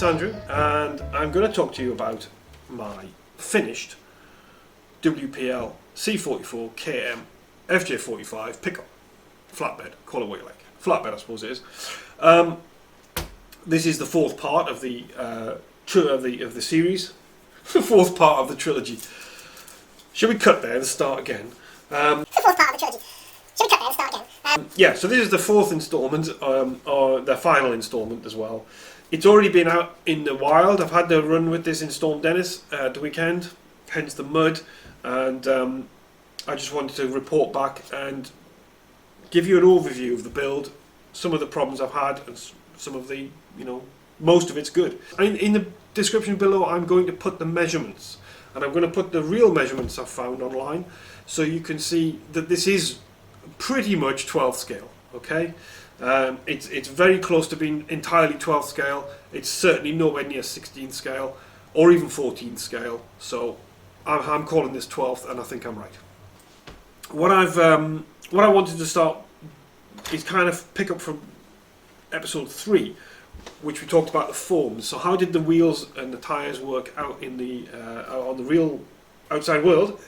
Andrew, and I'm going to talk to you about my finished WPL C44 KM FJ45 pickup flatbed. Call it what you like. Flatbed, I suppose it is. This is the fourth part of the series, the fourth part of the trilogy. Shall we cut there and start again? The fourth part of the trilogy. Shall we cut there and start again? Yeah, so this is the fourth instalment, or the final instalment as well. It's already been out in the wild. I've had the run with this in Storm Dennis the weekend, hence the mud, and I just wanted to report back and give you an overview of the build, some of the problems I've had, and some of the, most of it's good. In the description below, I'm going to put the measurements, and I'm going to put the real measurements I've found online, so you can see that this is pretty much 12th scale, okay? It's very close to being entirely 12th scale. It's certainly nowhere near 16th scale or even 14th scale, so I'm calling this 12th, and I think I'm right. What I wanted to start is kind of pick up from episode 3, which we talked about the forms. So how did the wheels and the tyres work out in the on the real outside world?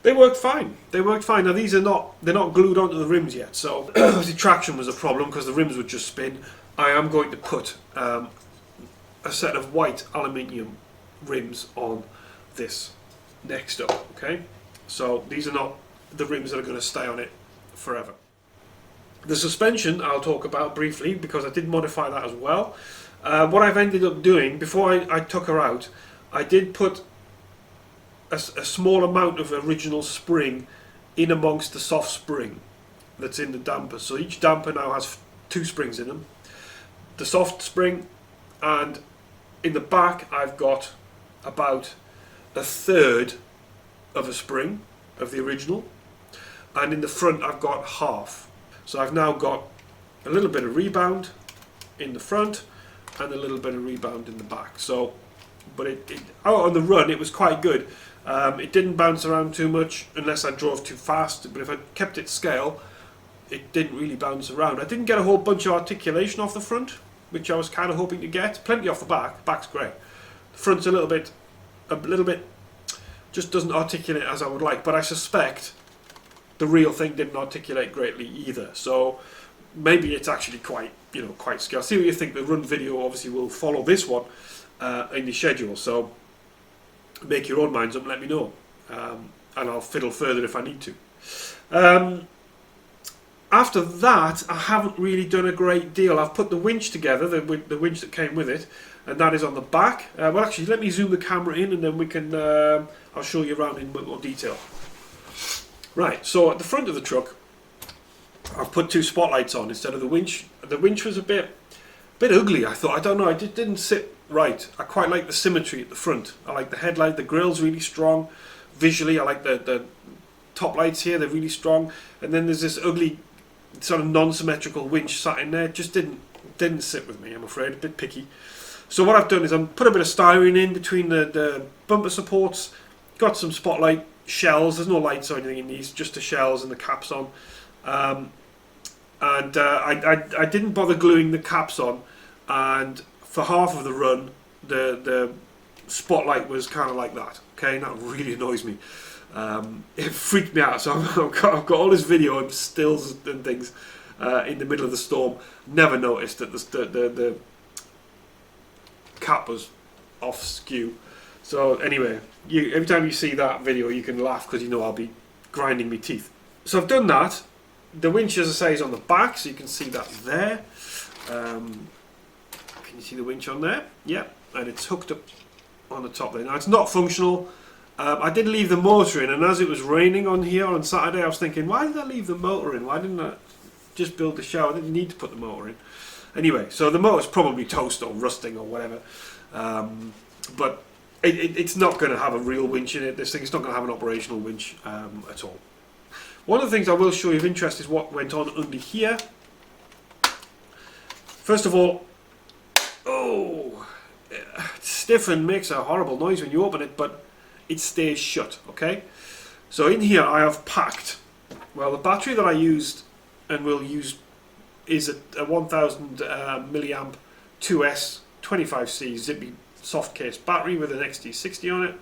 They worked fine. They worked fine. Now they're not glued onto the rims yet, so obviously traction was a problem because the rims would just spin. I am going to put a set of white aluminium rims on this next up. Okay, so these are not the rims that are going to stay on it forever. The suspension I'll talk about briefly because I did modify that as well. What I've ended up doing before I took her out, I did put a small amount of original spring in amongst the soft spring that's in the damper. So each damper now has 2 springs in them. The soft spring, and in the back I've got about 1/3 of a spring of the original, and in the front I've got half. So I've now got a little bit of rebound in the front and a little bit of rebound in the back. So, but out on the run it was quite good. It didn't bounce around too much unless I drove too fast, but if I kept it scale, it didn't really bounce around. I didn't get a whole bunch of articulation off the front, which I was kind of hoping to get. Plenty off the back. The back's great. The front's a little bit just doesn't articulate as I would like, but I suspect the real thing didn't articulate greatly either. So maybe it's actually quite scale. See what you think. The run video obviously will follow this one in the schedule, so make your own minds up and let me know, and I'll fiddle further if I need to. After that, I haven't really done a great deal. I've put the winch together, the winch that came with it, and that is on the back. Well, actually, let me zoom the camera in, and then we can. I'll show you around in a bit more detail. Right. So at the front of the truck, I've put 2 spotlights on instead of the winch. The winch was a bit ugly. I thought. I don't know. It just didn't sit right. I quite like the symmetry at the front. I like the headlight. The grille's really strong. Visually, I like the top lights here. They're really strong. And then there's this ugly sort of non-symmetrical winch sat in there. It just didn't sit with me, I'm afraid. A bit picky. So what I've done is I've put a bit of styrene in between the bumper supports. Got some spotlight shells. There's no lights or anything in these, just the shells and the caps on. I didn't bother gluing the caps on, and for half of the run the spotlight was kind of like that. Okay, and that really annoys me. It freaked me out, so I've got all this video and stills and things in the middle of the storm. Never noticed that the cap was off skew. So anyway, every time you see that video you can laugh because I'll be grinding my teeth. So I've done that. The winch, as I say, is on the back, so you can see that there. Can you see the winch on there? Yeah, and it's hooked up on the top there. Now it's not functional. I did leave the motor in, and as it was raining on here on Saturday, I was thinking, why did I leave the motor in? Why didn't I just build the shell? I didn't need to put the motor in. Anyway, so the motor's probably toast or rusting or whatever. But it's not going to have a real winch in it. This thing, it's not going to have an operational winch at all. One of the things I will show you of interest is what went on under here. First of all, it's stiff and makes a horrible noise when you open it, but it stays shut, okay? So in here I have packed, well, the battery that I used and will use is a 1000 milliamp 2S 25C zippy soft case battery with an XT60 on it.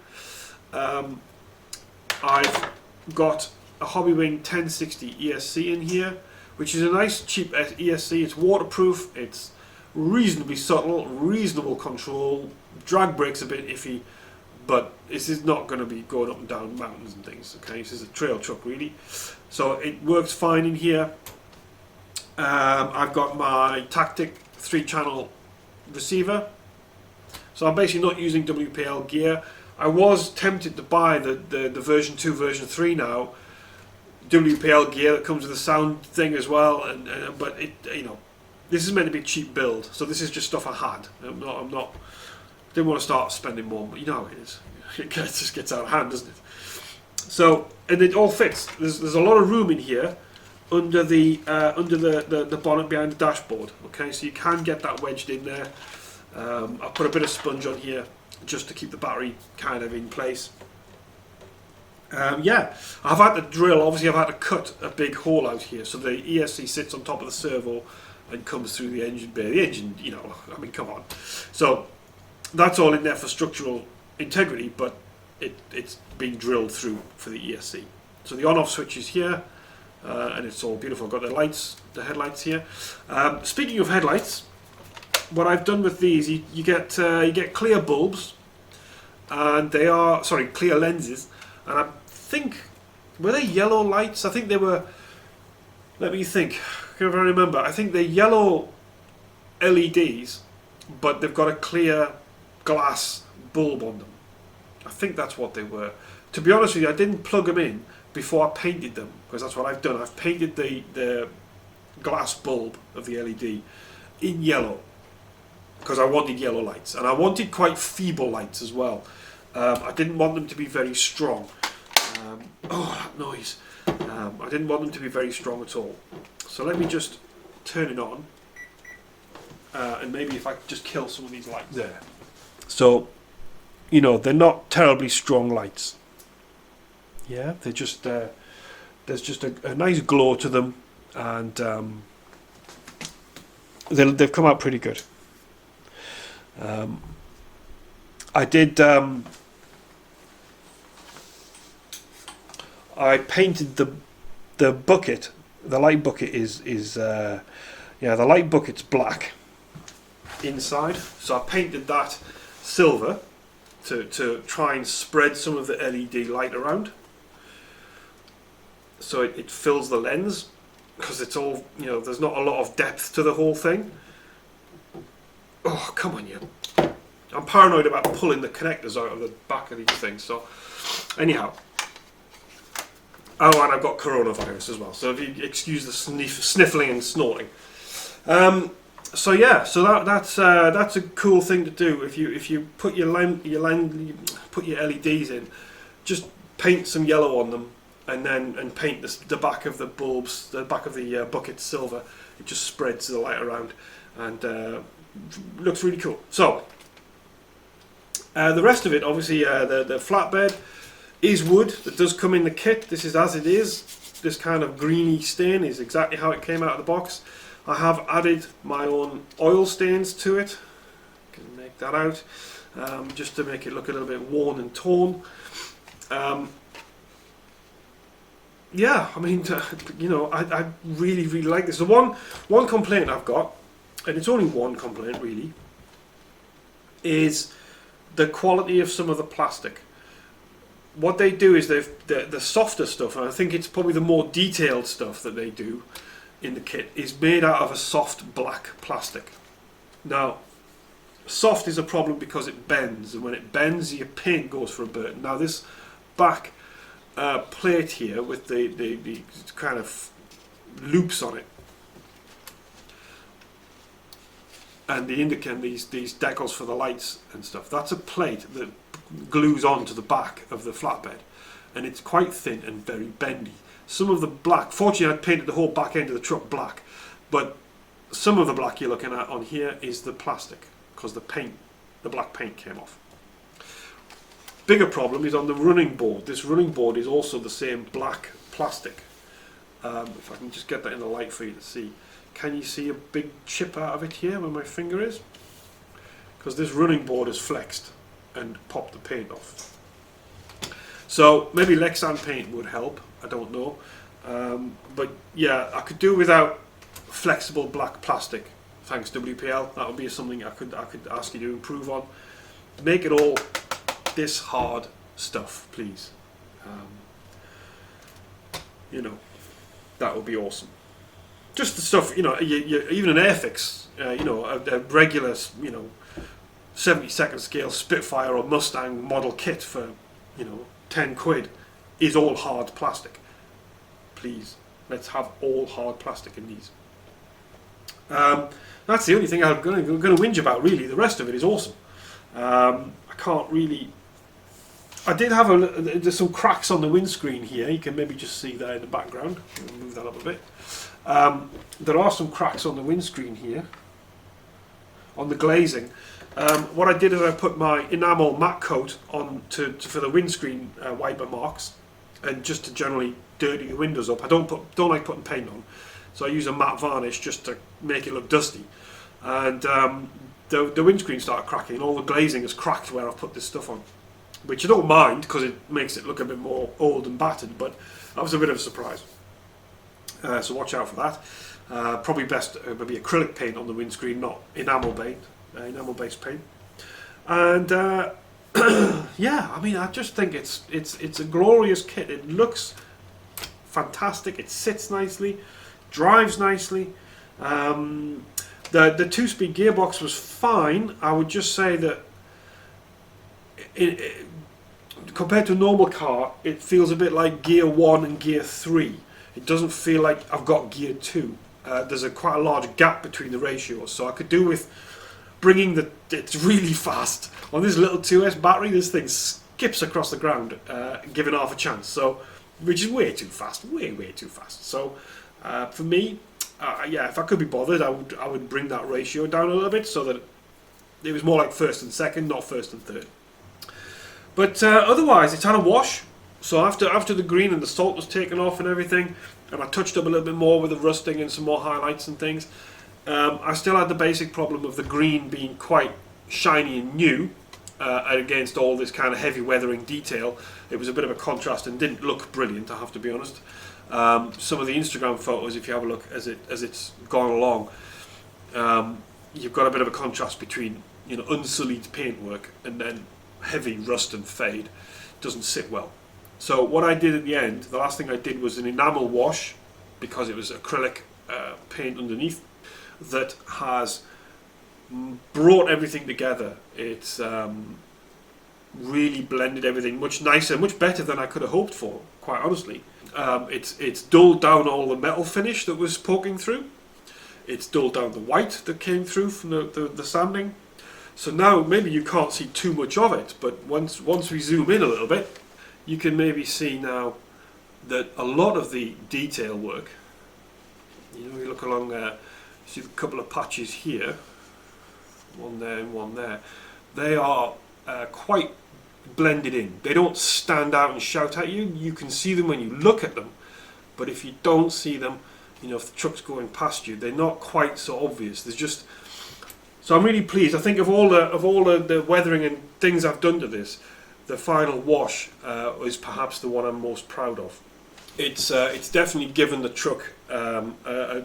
I've got a Hobbywing 1060 ESC in here, which is a nice cheap ESC. It's waterproof, it's reasonably subtle, reasonable control, drag brakes a bit iffy, but this is not going to be going up and down mountains and things. Okay, this is a trail truck really, so it works fine in here. I've got my Tactic 3-channel receiver, so I'm basically not using WPL gear. I was tempted to buy the version 2, version 3 now, WPL gear that comes with a sound thing as well, but it, you know, this is meant to be a cheap build, so this is just stuff I had. Didn't want to start spending more, but you know how it is. It just gets out of hand, doesn't it? So, and it all fits. There's a lot of room in here under the bonnet behind the dashboard. Okay, so you can get that wedged in there. I put a bit of sponge on here just to keep the battery kind of in place. Yeah, I've had to drill. Obviously, I've had to cut a big hole out here, so the ESC sits on top of the servo and comes through the engine bay. The engine, you know, I mean, come on. So that's all in there for structural integrity, but it's being drilled through for the ESC. So the on-off switch is here, and it's all beautiful. I've got the lights, the headlights here. Speaking of headlights, what I've done with these, you get clear bulbs, and they are clear lenses, and I think, were they yellow lights? I think they were. Let me think. If I remember, I think they're yellow LEDs, but they've got a clear glass bulb on them. I think that's what they were. To be honest with you, I didn't plug them in before I painted them, because that's what I've done. I've painted the glass bulb of the LED in yellow because I wanted yellow lights, and I wanted quite feeble lights as well. I didn't want them to be very strong. Oh, that noise. I didn't want them to be very strong at all. So let me just turn it on, and maybe if I could just kill some of these lights there. So, you know, they're not terribly strong lights. Yeah, they're just there's just a nice glow to them, and they've come out pretty good. I did. I painted the bucket. The light bucket is the light bucket's black inside. So I painted that silver to try and spread some of the LED light around. So it fills the lens, because it's all, you know, there's not a lot of depth to the whole thing. Oh, come on, you. I'm paranoid about pulling the connectors out of the back of these things. So anyhow. Oh, and I've got coronavirus as well, so if you excuse the sniffling and snorting. So yeah, so that's a cool thing to do. If you put your LEDs in, just paint some yellow on them, and paint the back of the bulbs, the back of the bucket silver. It just spreads the light around, and looks really cool. So the rest of it, obviously, the flatbed is wood that does come in the kit. This is as it is. This kind of greeny stain is exactly how it came out of the box. I have added my own oil stains to it. Can make that out, just to make it look a little bit worn and torn. Yeah, I mean, you know, I really like this. The one complaint I've got, and it's only one complaint really, is the quality of some of the plastic. What they do is the softer stuff, and I think it's probably the more detailed stuff that they do in the kit, is made out of a soft black plastic. Now, soft is a problem because it bends, and when it bends, your paint goes for a burn. Now, this back plate here with the kind of loops on it, and the indicator, these decals for the lights and stuff, that's a plate that glues onto the back of the flatbed, and it's quite thin and very bendy. Some of the black, fortunately I painted the whole back end of the truck black, but some of the black you're looking at on here is the plastic, because the black paint came off. Bigger problem is on the running board. This running board is also the same black plastic. If I can just get that in the light for you to see. Can you see a big chip out of it here where my finger is? because this running board is flexed and popped the paint off. So maybe Lexan paint would help, I don't know. But yeah, I could do without flexible black plastic. Thanks WPL, that would be something I could ask you to improve on. Make it all this hard stuff, please. You know, that would be awesome. Just the stuff, you know, even an Airfix, you know, a regular, you know, 72nd scale Spitfire or Mustang model kit for, you know, 10 quid is all hard plastic. Please, let's have all hard plastic in these. That's the only thing I'm going to whinge about, really. The rest of it is awesome. I can't really... I did have there's some cracks on the windscreen here. You can maybe just see there in the background. I'll move that up a bit. There are some cracks on the windscreen here, on the glazing. What I did is I put my enamel matte coat on for the windscreen wiper marks, and just to generally dirty the windows up. I don't like putting paint on, so I use a matte varnish just to make it look dusty. And the windscreen started cracking, and all the glazing is cracked where I've put this stuff on, which I don't mind because it makes it look a bit more old and battered, but that was a bit of a surprise. So watch out for that. Probably best maybe acrylic paint on the windscreen, not enamel-based paint. And yeah, I mean, I just think it's a glorious kit. It looks fantastic. It sits nicely, drives nicely. The 2-speed gearbox was fine. I would just say that compared to a normal car, it feels a bit like gear 1 and gear 3. It doesn't feel like I've got gear 2. There's quite a large gap between the ratios, so I could do with bringing it's really fast. On this little 2S battery, this thing skips across the ground, given half a chance, so which is way too fast, way too fast. So for me, yeah, if I could be bothered, I would bring that ratio down a little bit so that it was more like first and second, not first and third. But otherwise, it's had a wash. So after the green and the salt was taken off and everything, and I touched up a little bit more with the rusting and some more highlights and things, I still had the basic problem of the green being quite shiny and new against all this kind of heavy weathering detail. It was a bit of a contrast and didn't look brilliant, I have to be honest. Some of the Instagram photos, if you have a look as it's gone along, you've got a bit of a contrast between, you know, unsullied paintwork and then heavy rust and fade. Doesn't sit well. So what I did at the end, the last thing I did was an enamel wash, because it was acrylic paint underneath, that has brought everything together. It's really blended everything much nicer, much better than I could have hoped for, quite honestly. It's dulled down all the metal finish that was poking through. It's dulled down the white that came through from the sanding. So now maybe you can't see too much of it, but once we zoom in a little bit, you can maybe see now that a lot of the detail work, you know, you look along there, see a couple of patches here, one there and one there, they are quite blended in. They don't stand out and shout at you. You can see them when you look at them, but if you don't see them, you know, if the truck's going past you, they're not quite so obvious. There's just... So I'm really pleased. I think of all the weathering and things I've done to this, the final wash is perhaps the one I'm most proud of. It's definitely given the truck a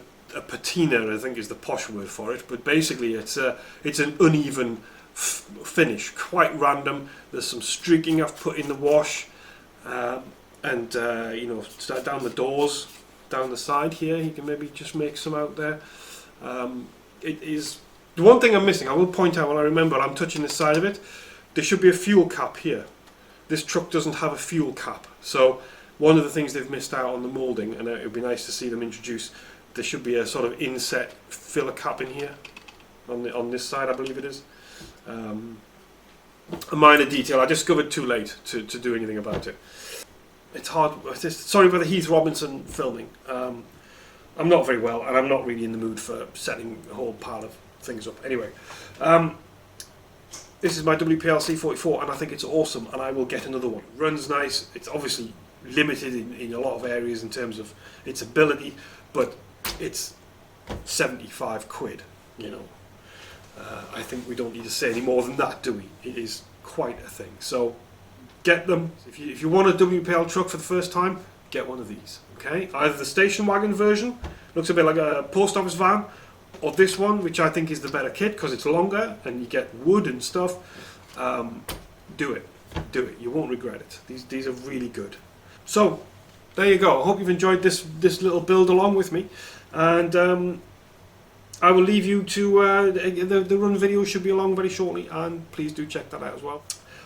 patina, I think is the posh word for it. But basically, it's an uneven finish, quite random. There's some streaking I've put in the wash, and you know, down the doors, down the side here. You can maybe just make some out there. It is. The one thing I'm missing, I will point out when I remember, I'm touching the side of it, there should be a fuel cap here. This truck doesn't have a fuel cap. So one of the things they've missed out on the moulding, and it would be nice to see them introduce, there should be a sort of inset filler cap in here, on this side I believe it is. A minor detail I discovered too late to do anything about it. It's hard, sorry about the Heath Robinson filming. I'm not very well, and I'm not really in the mood for setting a whole pile of things up. Anyway, this is my wpl-c 44, and I think it's awesome, and I will get another one. Runs nice. It's obviously limited in a lot of areas in terms of its ability, but it's 75 quid, you know. I think we don't need to say any more than that, do we? It is quite a thing. So get them. If you want a WPL truck for the first time, get one of these. Okay, either the station wagon version, looks a bit like a post office van, or this one, which I think is the better kit because it's longer and you get wood and stuff. Do it. You won't regret it. These are really good. So there you go. I hope you've enjoyed this little build along with me, and I will leave you to the run video should be along very shortly, and please do check that out as well.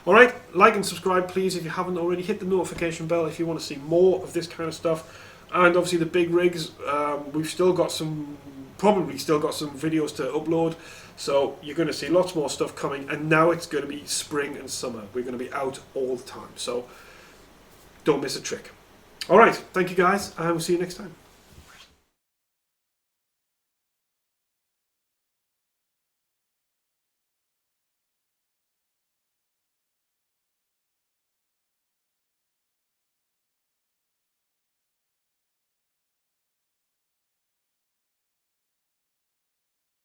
Alright, like and subscribe please if you haven't already. Hit the notification bell if you want to see more of this kind of stuff. And obviously the big rigs, we've still got probably still got some videos to upload. So you're going to see lots more stuff coming, and now it's going to be spring and summer. We're going to be out all the time, so don't miss a trick. Alright, thank you guys, and we'll see you next time.